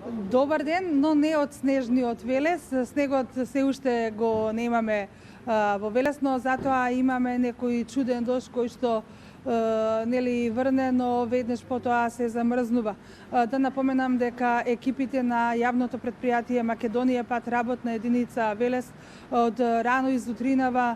Добар ден, но не од снежниот Велес. Снегот се уште го немаме во Велес, но затоа имаме некој чуден дожд кој што нели врне, но веднаш потоа се замрзнува. Да напоменам дека екипите на јавното предпријатие Македонија пат работна единица Велес од рано изутринава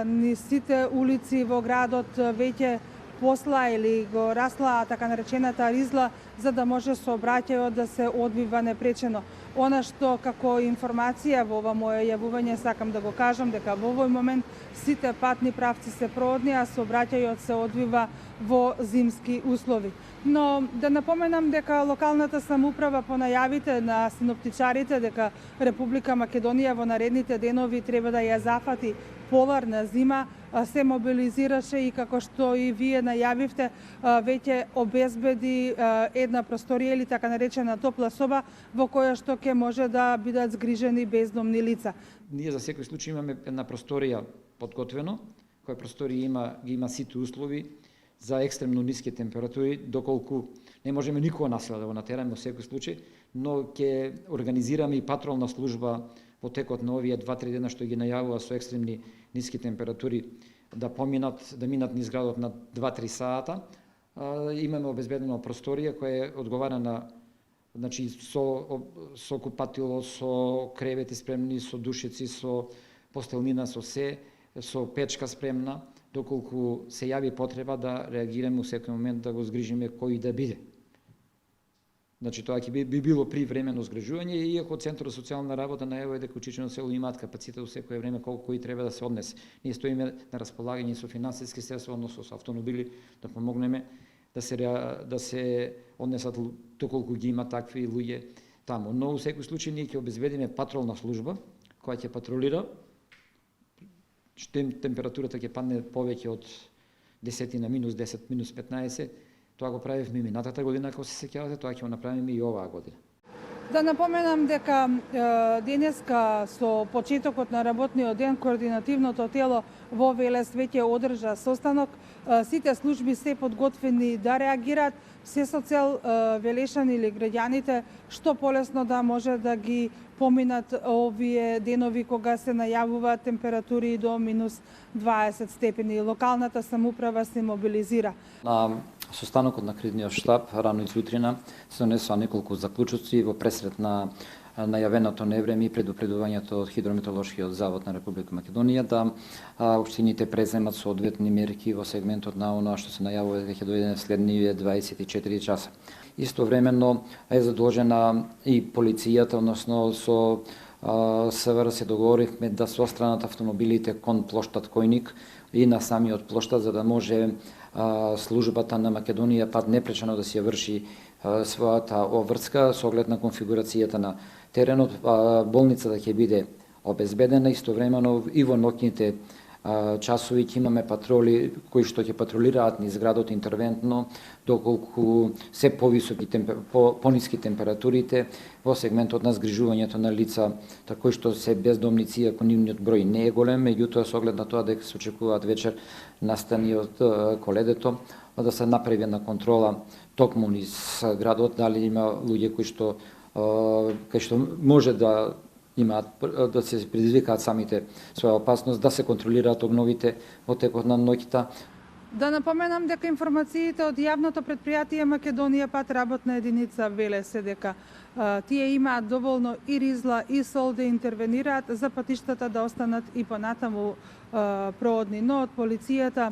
низ сите улици во градот веќе посла или го расла така наречената ризла, за да може сообраќајот да се одвива непречено. Она што како информација во ова моје јавување сакам да го кажам дека во овој момент сите патни правци се проводни, а сообраќајот се одвива во зимски услови. Но да напоменам дека локалната самоуправа по најавите на синоптичарите дека Република Македонија во наредните денови треба да ја зафати поларна зима, се мобилизираше и како што и вие најавивте, веќе обезбеди една просторија или така наречена топла соба во која што ќе може да бидат згрижени бездомни лица. Ние за секој случај имаме една просторија подготвено, која просторија има сите услови за екстремно ниски температури, доколку не можеме никога насила да го натераме во секој случај, но ќе организираме и патролна служба во текот на овие 2-3 дена што ги најавува со екстремни ниски температури да минат низ градот на 2-3 сата. Имаме обезбедена просторија која одговара на со купатило, со кревети спремни, со душици, со постелнина, со се, со печка спремна, доколку се јави потреба да реагираме во секој момент да го згрижиме кој да биде. Тоа ќе би било привремено згрижување, иако Центарот за социјална работа најавува дека Чичино село имаат капацитет во секое време колку кои треба да се однесе. Ние стоиме на располагање со финансиски средства, односно со автомобили, да помогнеме да се однесат доколку ги има такви луѓе таму. Но во секој случај ние ќе обезбедиме патролна служба која ќе патролира. Температурата ќе падне повеќе од 10 на минус 10, минус 15. Тоа го правивме минатата година, ако се сеќавате, тоа ќе го направиме и оваа година. Да напоменам дека денеска со почетокот на работниот ден координативното тело во Велес веќе одржа состанок. Сите служби се подготвени да реагираат, се со цел велешани или граѓаните што полесно да може да ги поминат овие денови кога се најавуваат температури до минус 20 степени. Локалната самоуправа се мобилизира. На состанокот на кризниот штаб рано изутрина се донесоа неколку заклучоци во пресред на најавеното невреме и предупредувањето од Хидрометеоролошкиот завод на Република Македонија да општините преземат соодветни мерки во сегментот на оноа што се најавува дека ќе дојде следнивие 24 часа. Истовремено е задолжена и полицијата, односно со СВР се договоривме да се остранат автомобилите кон плоштад Којник и на самиот плоштад, за да може службата на Македонија пат непречено да се врши својата обврска со оглед на конфигурацијата на теренот. Болницата ќе биде обезбедена, истовремено и во ноќните часови ќе имаме патроли кои што ќе патролираат низ градот интервентно, доколку се пониски температурите во сегментот на згрижувањето на лица кои што се бездомници, ако нивниот број не е голем, меѓутоа со оглед на тоа дека се очекуваат вечер настани од коледето, да се направи една контрола токму низ градот, дали има луѓе кои што може да да се предизвикаат самите своја опасност, да се контролираат обновите во текот на ноќта. Да напоменам дека информациите од јавното предпријатие Македонија пат работна единица Велес е дека тие имаат доволно и ризла и сол да интервенираат за патиштата да останат и понатаму проводни, но од полицијата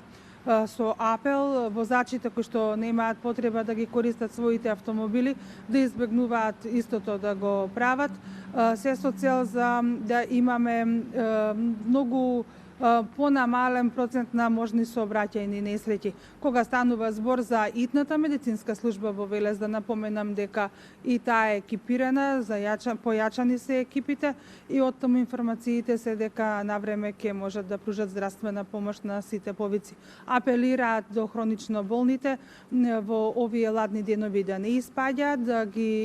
со апел возачите кои што немаат потреба да ги користат своите автомобили да избегнуваат истото да го прават, се со цел за да имаме многу понамален процент на можни сообраќајни несреќи. Кога станува збор за итната медицинска служба во Велес, да напоменам дека и таа е екипирана, појачани се екипите и оттаму информациите се дека навреме ќе можат да пружат здравствена помош на сите повици. Апелираат до хронично болните во овие ладни денови да не испаѓаат,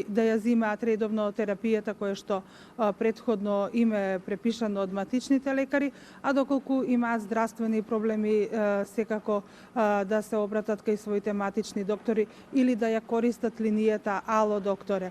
да ја земаат редовно терапијата која што претходно им е препишано од матичните лекари, а доколку имаат здравствени проблеми, секако да се обратат кај своите матични доктори или да ја користат линијата Ало докторе.